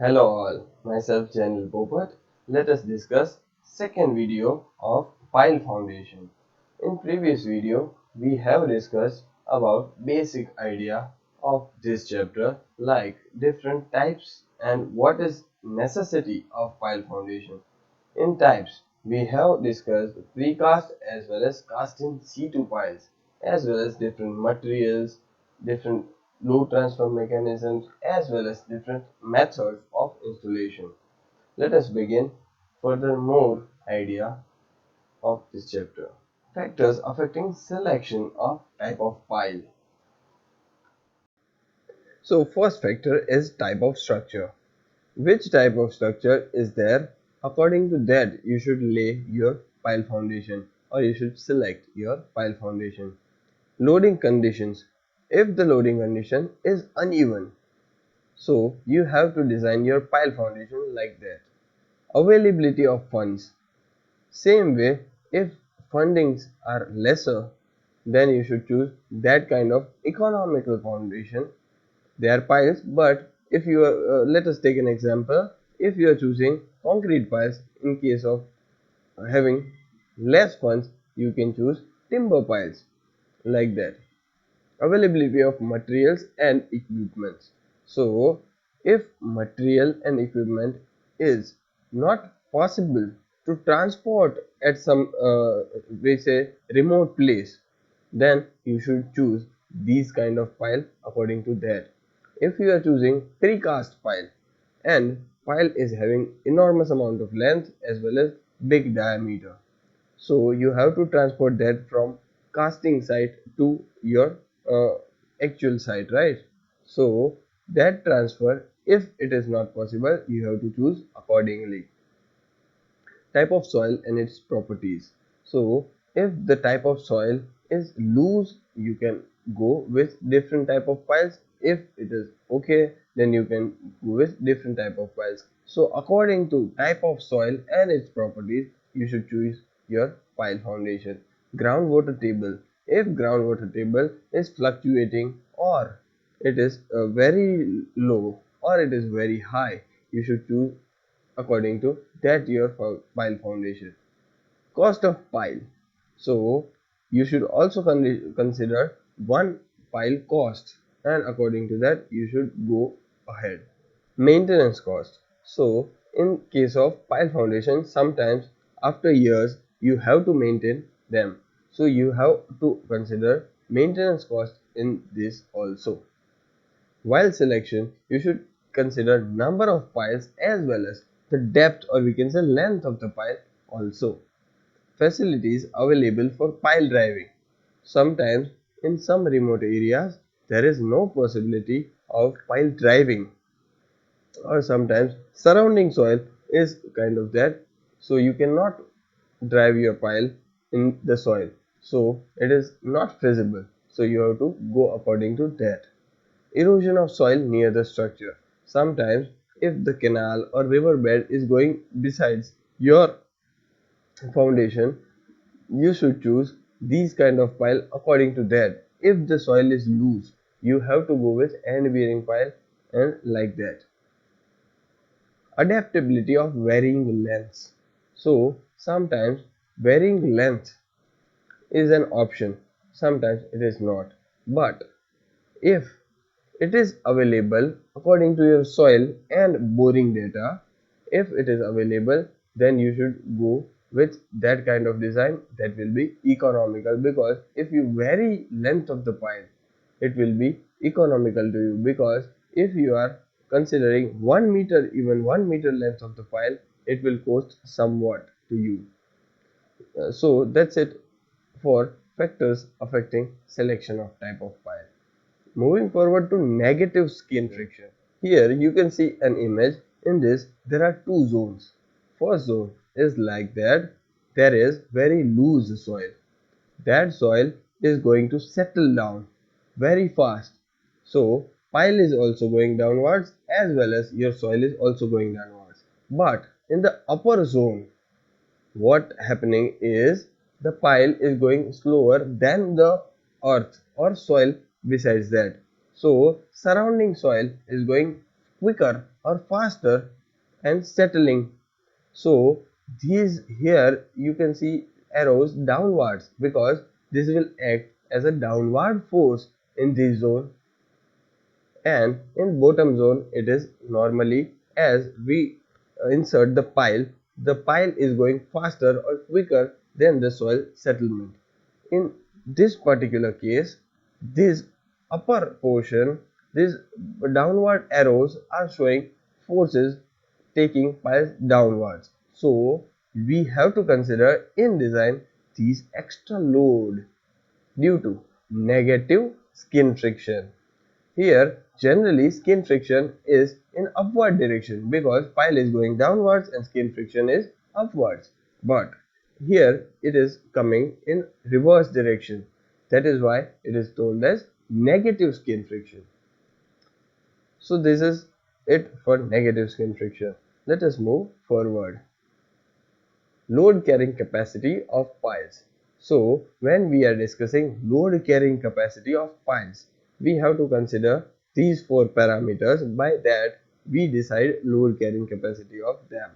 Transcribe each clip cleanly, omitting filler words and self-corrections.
Hello all, myself Janil Popat. Let us discuss second video of pile foundation. In previous video, we have discussed about basic idea of this chapter like different types and what is necessity of pile foundation. In types, we have discussed precast as well as cast in situ piles, as well as different materials, different load transfer mechanisms, as well as different methods of installation. Let us begin furthermore idea of this chapter. Factors affecting selection of type of pile. So first factor is type of structure. Which type of structure is there? According to that, you should lay your pile foundation or you should select your pile foundation. Loading conditions. If the loading condition is uneven, so you have to design your pile foundation like that. Availability of funds. Same way, if fundings are lesser, then you should choose that kind of economical foundation. They are piles, but if you are, let us take an example. If you are choosing concrete piles, in case of having less funds, you can choose timber piles like that. Availability of materials and equipments. So if material and equipment is not possible to transport at some we say remote place, then you should choose these kind of pile according to that. If you are choosing precast pile and pile is having enormous amount of length as well as big diameter, so you have to transport that from casting site to your uh, actual site, right? So that transfer, if it is not possible, you have to choose accordingly. Type of soil and its properties. So if the type of soil is loose, you can go with different type of piles. If it is okay, then you can go with different type of piles. So according to type of soil and its properties, you should choose your pile foundation. Groundwater table. If groundwater table is fluctuating or it is very low or it is very high, you should choose according to that your pile foundation. Cost of pile. So you should also consider one pile cost, and according to that you should go ahead. Maintenance cost. So in case of pile foundation, sometimes after years you have to maintain them. So you have to consider maintenance cost in this also. While selection, you should consider number of piles as well as the depth or we can say length of the pile also. Facilities available for pile driving. Sometimes in some remote areas there is no possibility of pile driving, or sometimes surrounding soil is kind of that, so you cannot drive your pile in the soil, so it is not feasible, so you have to go according to that. Erosion of soil near the structure. Sometimes if the canal or river bed is going besides your foundation, you should choose these kind of pile according to that. If the soil is loose, you have to go with end bearing pile and like that. Adaptability of varying lengths. So sometimes varying length is an option, sometimes it is not. But if it is available according to your soil and boring data, if it is available, then you should go with that kind of design that will be economical, because if you vary length of the pile, it will be economical to you, because if you are considering 1 meter, even 1 meter length of the pile, it will cost somewhat to you. So that's it for factors affecting selection of type of pile. Moving forward to negative skin friction. Here you can see an image. In this there are two zones. First zone is like that, there is very loose soil. That soil is going to settle down very fast. So pile is also going downwards as well as your soil is also going downwards. But in the upper zone, what happening is the pile is going slower than the earth or soil besides that. So surrounding soil is going quicker or faster and settling. So these here you can see arrows downwards because this will act as a downward force in this zone, and in bottom zone it is normally as we insert the pile is going faster or quicker than the soil settlement. In this particular case, this upper portion, these downward arrows are showing forces taking piles downwards. So we have to consider in design these extra load due to negative skin friction. Here, generally skin friction is in upward direction because pile is going downwards and skin friction is upwards. But here it is coming in reverse direction. That is why it is told as negative skin friction. So this is it for negative skin friction. Let us move forward. Load carrying capacity of piles. So when we are discussing load carrying capacity of piles, we have to consider these four parameters. By that we decide load carrying capacity of them.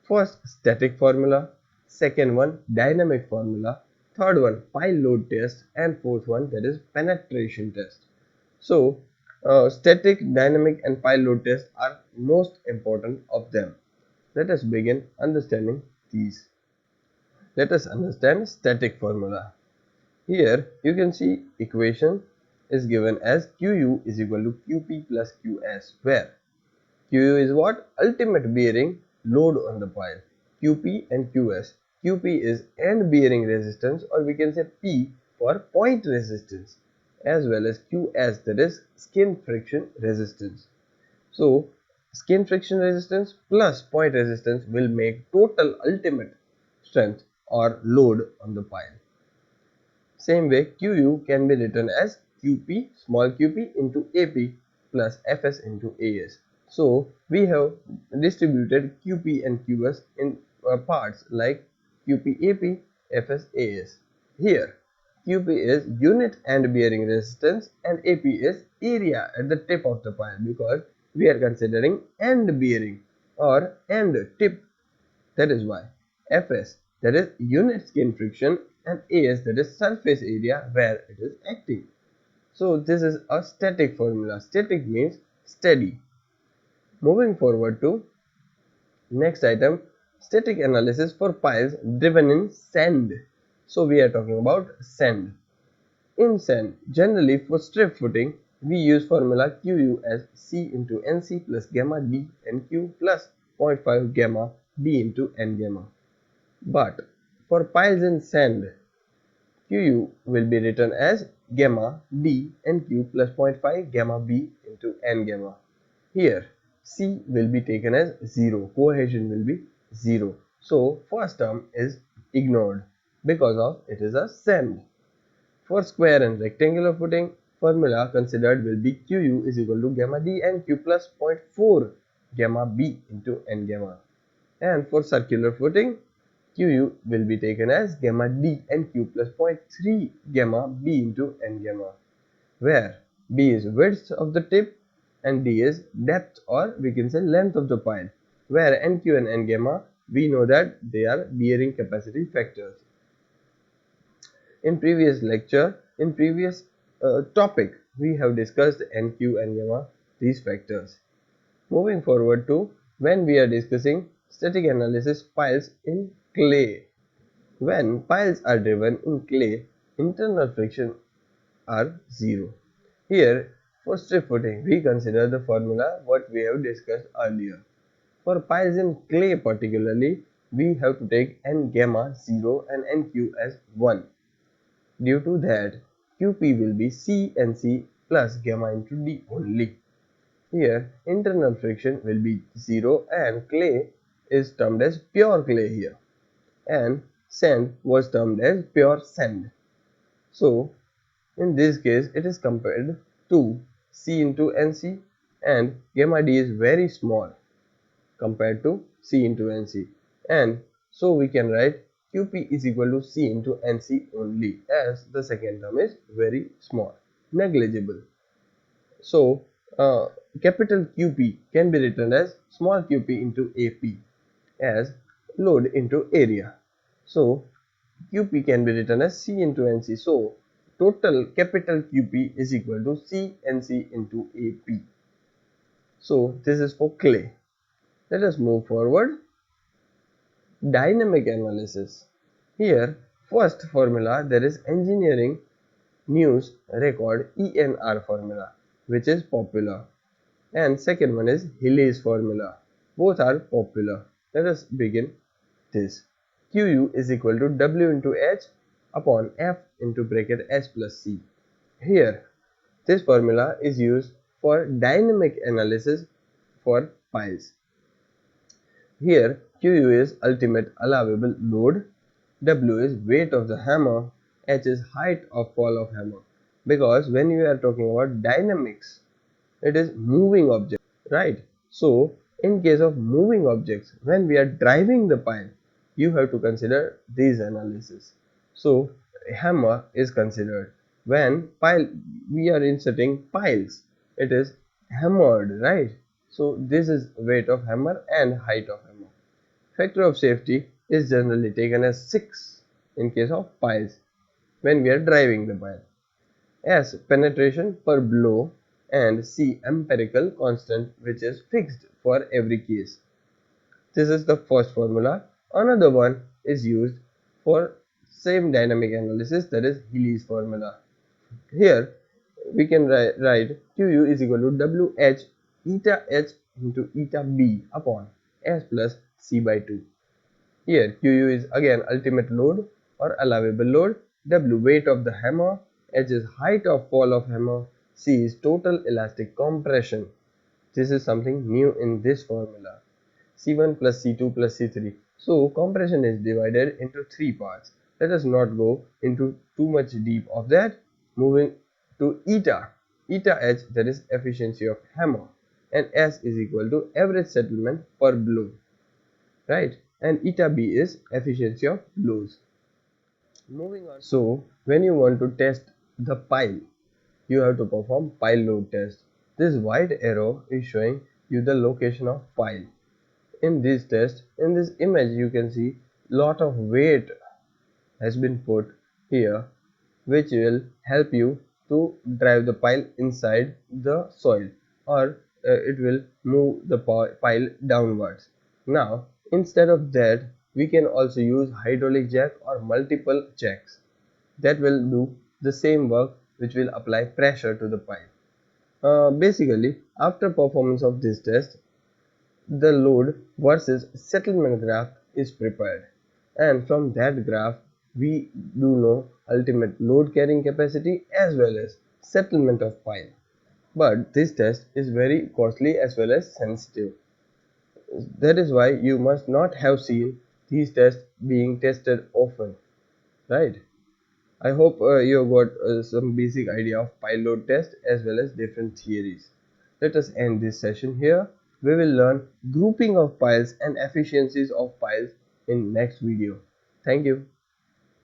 First, static formula. Second one, dynamic formula. Third one, pile load test. And fourth one, that is penetration test. So static, dynamic and pile load test are most important of them. Let us begin understanding these. Let us understand static formula. Here you can see equation is given as Qu is equal to Qp plus Qs, where Qu is what? Ultimate bearing load on the pile. Qp and Qs. Qp is end bearing resistance, or we can say P for point resistance, as well as Qs, that is skin friction resistance. So skin friction resistance plus point resistance will make total ultimate strength or load on the pile. Same way, Qu can be written as Qp small qp into Ap plus Fs into As. So we have distributed Qp and Qs in parts like Qp Ap, Fs, As. Here Qp is unit end bearing resistance and Ap is area at the tip of the pile because we are considering end bearing or end tip. That is why Fs, that is unit skin friction, and As, that is surface area where it is acting. So this is a static formula. Static means steady. Moving forward to next item, static analysis for piles driven in sand. So we are talking about sand. In sand, generally for strip footing, we use formula Qu as C into Nc plus gamma d Nq plus 0.5 gamma d into N gamma. But for piles in sand, Qu will be written as gamma d Nq plus 0.5 gamma b into N gamma. Here C will be taken as 0, cohesion will be 0. So first term is ignored because of it is a sand. For square and rectangular footing, formula considered will be Qu is equal to gamma d Nq plus 0.4 gamma b into N gamma. And for circular footing, Qu will be taken as gamma d Nq plus 0.3 gamma b into N gamma, where b is width of the tip and d is depth, or we can say length of the pile, where Nq and N gamma we know that they are bearing capacity factors. In previous lecture, in previous topic, we have discussed Nq and gamma, these factors. Moving forward to when we are discussing static analysis piles in clay. When piles are driven in clay, internal friction are 0. Here, for strip footing, we consider the formula what we have discussed earlier. For piles in clay particularly, we have to take N gamma 0 and Nq as 1. Due to that, Qp will be Cnc plus gamma into d only. Here, internal friction will be 0 and clay is termed as pure clay here, and sand was termed as pure sand. So, in this case, it is compared to C into Nc, and gamma d is very small compared to C into Nc, and so we can write Qp is equal to C into Nc only, as the second term is very small, negligible. So Uh, Capital QP can be written as small qp into AP as load into area. So QP can be written as C into NC. So total capital QP is equal to CNC into AP. So this is for clay. Let us move forward. Dynamic analysis. Here, first formula there is engineering news record ENR formula, which is popular, and second one is Healy's formula. Both are popular. Let us begin this. QU is equal to W into H upon F into bracket H plus C. Here, this formula is used for dynamic analysis for piles. Here, QU is ultimate allowable load, W is weight of the hammer, H is height of fall of hammer. Because when you are talking about dynamics, it is moving object, right? So in case of moving objects, when we are driving the pile, you have to consider these analysis. So hammer is considered when pile we are inserting piles, it is hammered, right? So this is weight of hammer and height of hammer. Factor of safety is generally taken as 6 in case of piles when we are driving the pile. S penetration per blow, and C empirical constant, which is fixed for every case. This is the first formula. Another one is used for same dynamic analysis, that is Healy's formula. Here we can write QU is equal to WH eta H into eta B upon S plus C by 2. Here QU is again ultimate load or allowable load, W weight of the hammer, H is height of fall of hammer, C is total elastic compression. This is something new in this formula. C1 plus C2 plus C3. So compression is divided into 3 parts. Let us not go into too much deep of that. Moving to eta. Eta H, that is efficiency of hammer, and S is equal to average settlement per blow, right? And eta B is efficiency of blows. Moving on. So when you want to test the pile, you have to perform pile load test. This white arrow is showing you the location of pile. In this test, in this image, you can see lot of weight has been put here, which will help you to drive the pile inside the soil, or it will move the pile downwards. Now instead of that, we can also use hydraulic jack or multiple jacks that will do the same work, which will apply pressure to the pile. Basically, after performance of this test, the load versus settlement graph is prepared, and from that graph we do know ultimate load carrying capacity as well as settlement of pile. But this test is very costly as well as sensitive. That is why you must not have seen these tests being tested often, right? I hope you have got some basic idea of pile load test as well as different theories. Let us end this session here. We will learn grouping of piles and efficiencies of piles in next video. Thank you.